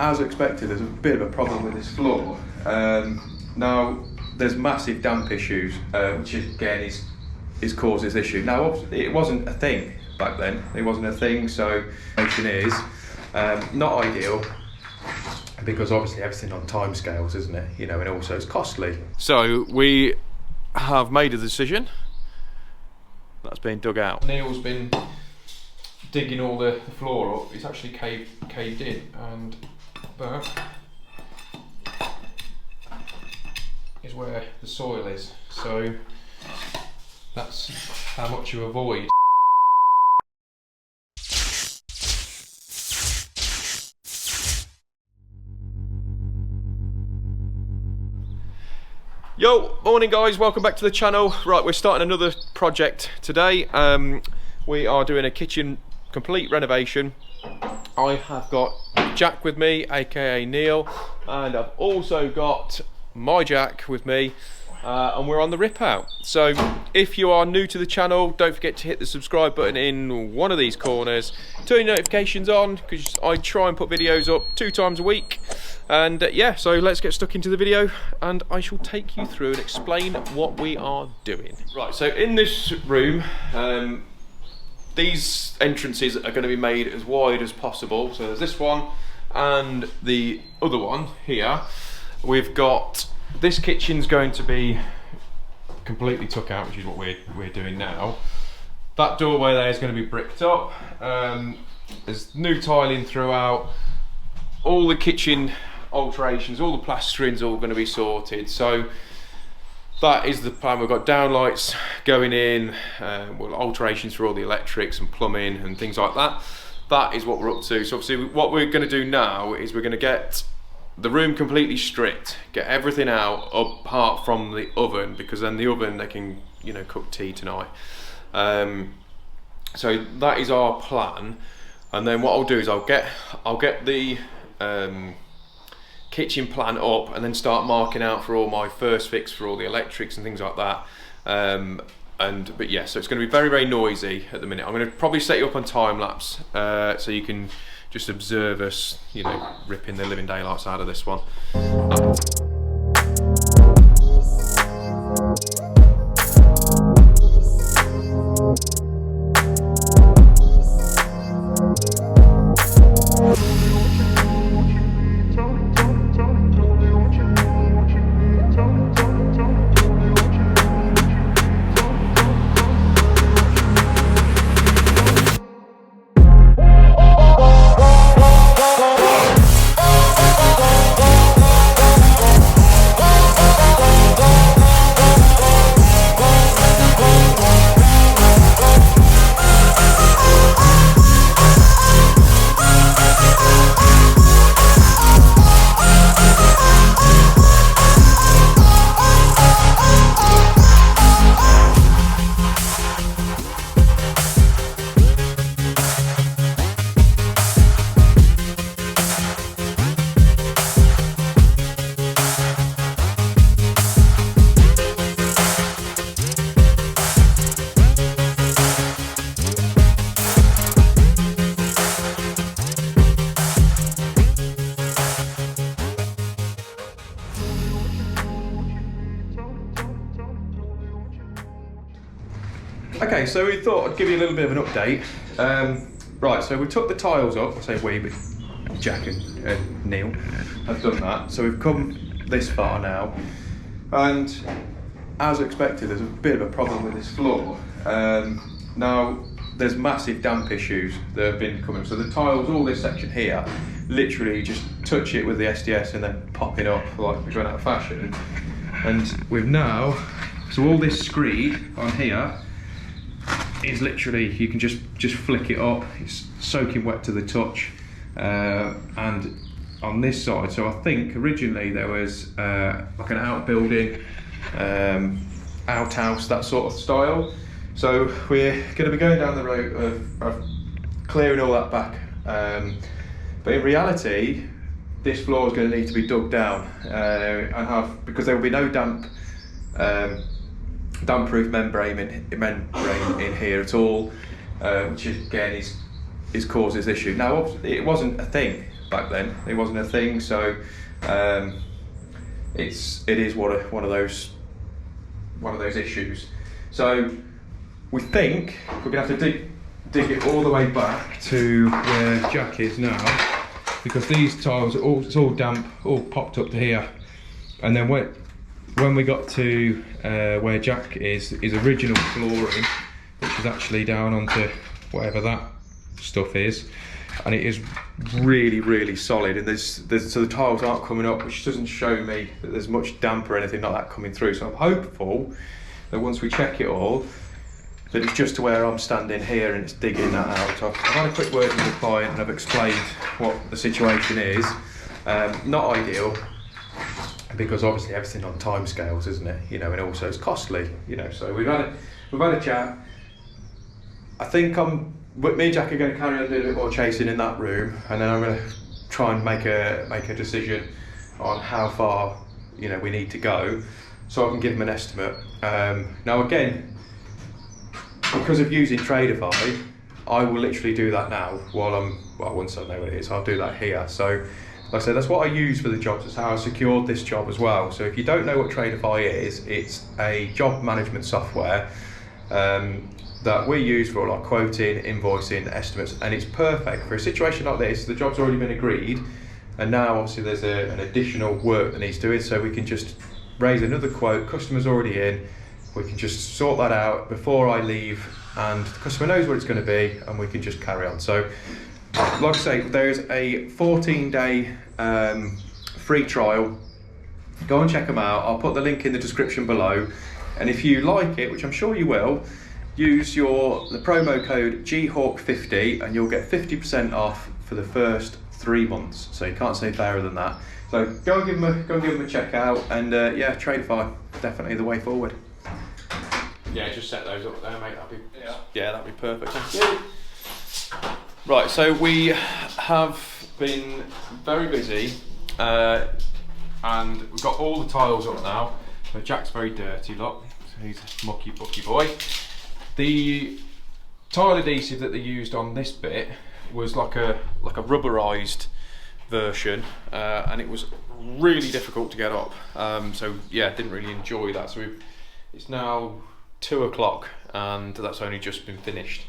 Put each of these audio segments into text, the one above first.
As expected, there's a bit of a problem with this floor. Now, there's massive damp issues, which again is caused this issue. Now, it wasn't a thing back then. It wasn't a thing, so it is not ideal, because obviously everything on time scales, isn't it? You know, and also it's costly. So we have made a decision. That's been dug out. Neil's been digging all the floor up. It's actually caved in, and that is where the soil is. So that's how much you avoid. Yo, morning guys, welcome back to the channel. Right, we're starting another project today. We are doing a kitchen complete renovation. I have got Jack with me, aka Neil, and I've also got my Jack with me, and we're on the rip out. So if you are new to the channel, don't forget to hit the subscribe button in one of these corners, turn your notifications on, because I try and put videos up 2 times a week. And yeah, so let's get stuck into the video, and I shall take you through and explain what we are doing. Right, so in this room, these entrances are going to be made as wide as possible. So there's this one and the other one here. We've got, this kitchen's going to be completely took out, which is what we're doing now. That doorway there is going to be bricked up. There's new tiling throughout. All the kitchen alterations, all the plastering's all going to be sorted. So that is the plan. We've got downlights going in, well, alterations for all the electrics and plumbing and things like that. That is what we're up to. So obviously what we're going to do now is we're going to get the room completely stripped, get everything out apart from the oven, because then the oven, they can, you know, cook tea tonight. So that is our plan. And then what I'll do is I'll get the kitchen plan up and then start marking out for all my first fix for all the electrics and things like that. But yeah, so it's going to be very, very noisy at the minute. I'm going to probably set you up on time lapse, so you can just observe us, you know, ripping the living daylights out of this one. Okay, so we thought I'd give you a little bit of an update. Right, so we took the tiles up. I say we, but Jack and Neil have done that. So we've come this far now, and as expected, there's a bit of a problem with this floor. Now, there's massive damp issues that have been coming. So the tiles, all this section here, literally just touch it with the SDS and then popping up like we've run out of fashion. And we've now, so all this screed on here is literally, you can just flick it up. It's soaking wet to the touch. And on this side, so I think originally there was like an outbuilding, outhouse, that sort of style. So we're going to be going down the road of clearing all that back. But in reality, this floor is going to need to be dug down because there will be no damp-proof membrane in here at all, which again is caused this issue. Now, it wasn't a thing back then. It wasn't a thing, so it is one of those issues. So we think we're gonna have to dig it all the way back to where Jack is now, because these tiles are it's all damp, all popped up to here. And then when we got to where Jack is, his original flooring, which is actually down onto whatever that stuff is, and it is really, really solid, and so the tiles aren't coming up, which doesn't show me that there's much damp or anything like that coming through. So I'm hopeful that once we check it all, that it's just to where I'm standing here and it's digging that out. So I've had a quick word with the client and I've explained what the situation is. Not ideal, because obviously everything on time scales, isn't it? You know, and also it's costly, you know. So we've had a chat. I think me and Jack are going to carry on doing a bit more chasing in that room, and then I'm going to try and make a decision on how far, you know, we need to go, so I can give him an estimate. Now again, because of using Tradeify, I will literally do that now once I know what it is, I'll do that here. So like I said, that's what I use for the jobs. That's how I secured this job as well. So if you don't know what Tradeify is, it's a job management software that we use for all our quoting, invoicing, estimates, and it's perfect for a situation like this. The job's already been agreed, and now obviously there's an additional work that needs doing, so we can just raise another quote. Customer's already in, we can just sort that out before I leave, and the customer knows what it's going to be, and we can just carry on. So like I say, there's a 14-day free trial. Go and check them out. I'll put the link in the description below, and if you like it, which I'm sure you will, use the promo code GHawk50 and you'll get 50% off for the first 3 months. So you can't say fairer than that. So go and give them a check out, and yeah, Tradeify, definitely the way forward. Yeah, just set those up there, mate. That'd be perfect. Thank you. Right, so we have been very busy, and we've got all the tiles up now. So Jack's very dirty, look. So he's a mucky bucky boy. The tile adhesive that they used on this bit was like a rubberized version, and it was really difficult to get up. So yeah, didn't really enjoy that. So it's now 2 o'clock and that's only just been finished.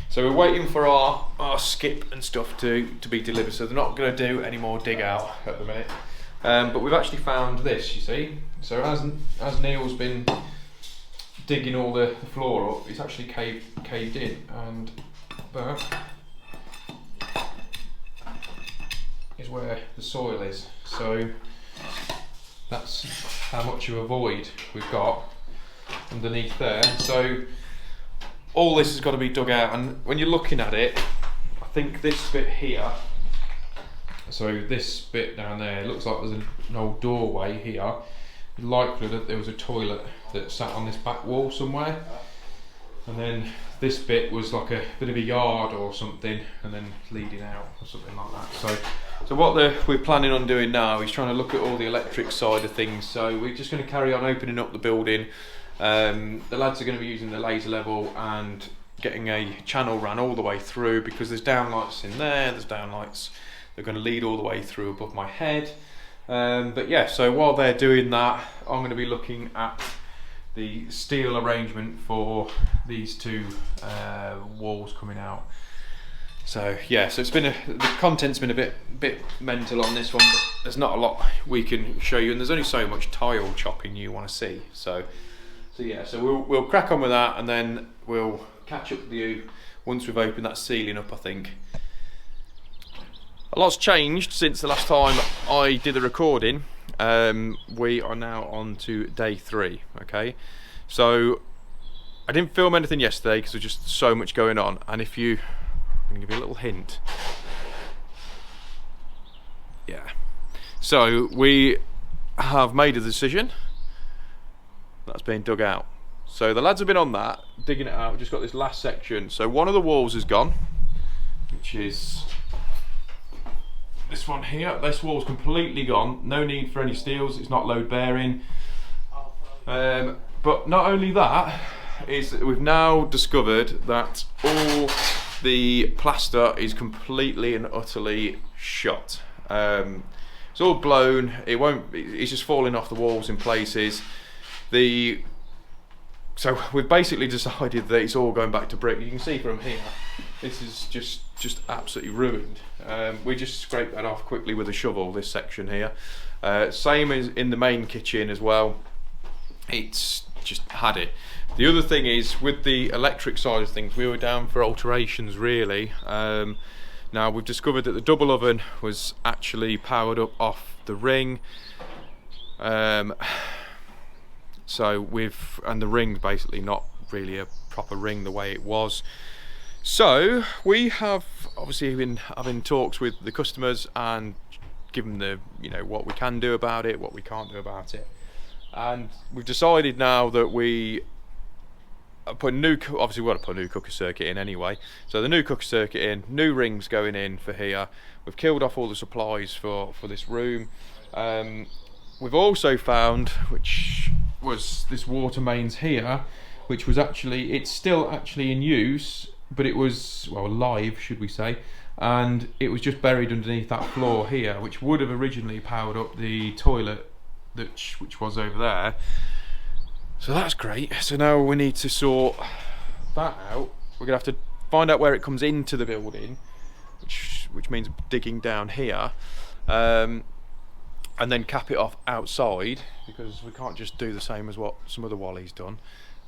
So we're waiting for our skip and stuff to be delivered. So they're not going to do any more dig out at the minute. But we've actually found this, you see. So as Neil's been digging all the floor up, it's actually caved in, and that is where the soil is. So that's how much of a void we've got underneath there. So all this has got to be dug out, and when you're looking at it, I think this bit here, so this bit down there, it looks like there's an old doorway here. Likely that there was a toilet that sat on this back wall somewhere, and then this bit was like a bit of a yard or something, and then leading out or something like that. So what we're planning on doing now is trying to look at all the electric side of things. So we're just going to carry on opening up the building. The lads are going to be using the laser level and getting a channel ran all the way through, because there's downlights in there's downlights that are going to lead all the way through above my head. But yeah, so while they're doing that, I'm going to be looking at the steel arrangement for these two walls coming out. So yeah, so the content's been a bit mental on this one, but there's not a lot we can show you, and there's only so much tile chopping you want to see. So yeah, so we'll crack on with that, and then we'll catch up with you once we've opened that ceiling up, I think. A lot's changed since the last time I did the recording. We are now on to day 3, okay? So I didn't film anything yesterday because there's just so much going on, and I'm gonna give you a little hint. Yeah. So we have made a decision that's being dug out. So the lads have been on that, digging it out. We've just got this last section. So one of the walls is gone, which is this one here. This wall's completely gone. No need for any steels. It's not load bearing. But not only that, is we've now discovered that all the plaster is completely and utterly shot. It's all blown. It's just falling off the walls in places. So we've basically decided that it's all going back to brick. You can see from here, this is just absolutely ruined. We just scraped that off quickly with a shovel, this section here. Same as in the main kitchen as well. It's just had it. The other thing is, with the electric side of things, we were down for alterations really. Now we've discovered that the double oven was actually powered up off the ring. And the ring's basically not really a proper ring the way it was. So we have obviously been having talks with the customers and given the, you know, what we can do about it, what we can't do about it. And we've decided now that we put obviously we want to put a new cooker circuit in anyway. So the new cooker circuit in, new rings going in for here. We've killed off all the supplies for this room. We've also found, which was this water mains here, which was actually, it's still actually in use, but it was, well, live should we say, and it was just buried underneath that floor here, which would have originally powered up the toilet which was over there. So that's great. So now we need to sort that out. We're gonna have to find out where it comes into the building, which means digging down here, and then cap it off outside, because we can't just do the same as what some other Wally's done.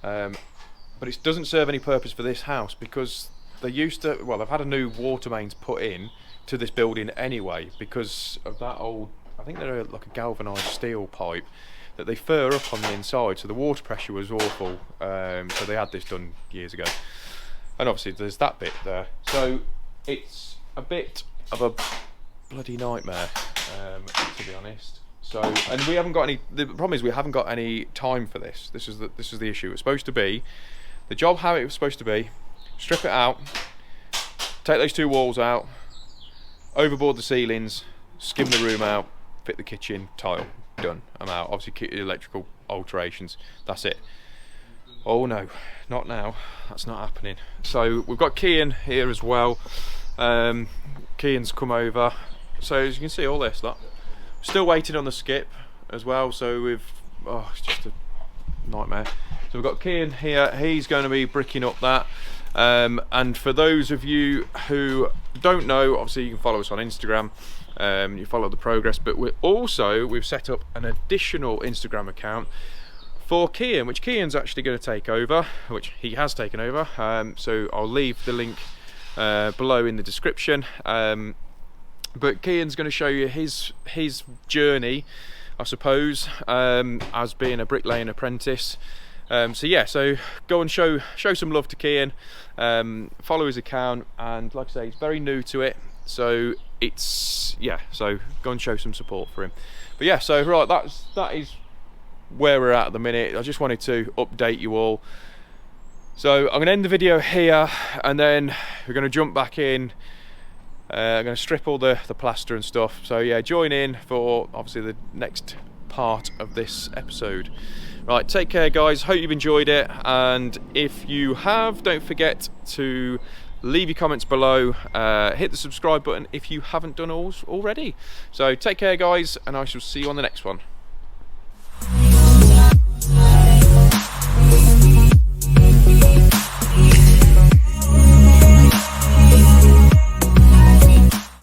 But it doesn't serve any purpose for this house, because they used to, well, they've had a new water mains put in to this building anyway, because of that old, I think they're like a galvanised steel pipe that they fur up on the inside, so the water pressure was awful. So they had this done years ago, and obviously there's that bit there, so it's a bit of a bloody nightmare, to be honest. So, and we haven't got any, the problem is we haven't got any time for this. This is the issue. It's supposed to be the job how it was supposed to be: strip it out, take those two walls out, overboard the ceilings, skim the room out, fit the kitchen, tile, done. I'm out. Obviously electrical alterations, that's it. Oh no, not now, that's not happening. So we've got Kian here as well. Kian's come over, so as you can see, all this lot. Still waiting on the skip as well, so it's just a nightmare. So we've got Kian here, he's going to be bricking up that. And for those of you who don't know, obviously you can follow us on Instagram, you follow the progress, but we've set up an additional Instagram account for Kian, which Kian's actually going to take over, which he has taken over. So I'll leave the link below in the description. But Kian's going to show you his journey, I suppose, as being a bricklaying apprentice. So yeah, so go and show some love to Kian, follow his account, and like I say, he's very new to it, so so go and show some support for him. But yeah, so right, that is where we're at the minute. I just wanted to update you all. So I'm going to end the video here, and then we're going to jump back in. I'm going to strip all the plaster and stuff. So yeah, join in for obviously the next part of this episode. Right, take care guys, hope you've enjoyed it, and if you have, don't forget to leave your comments below, hit the subscribe button if you haven't done already. So take care guys, and I shall see you on the next one.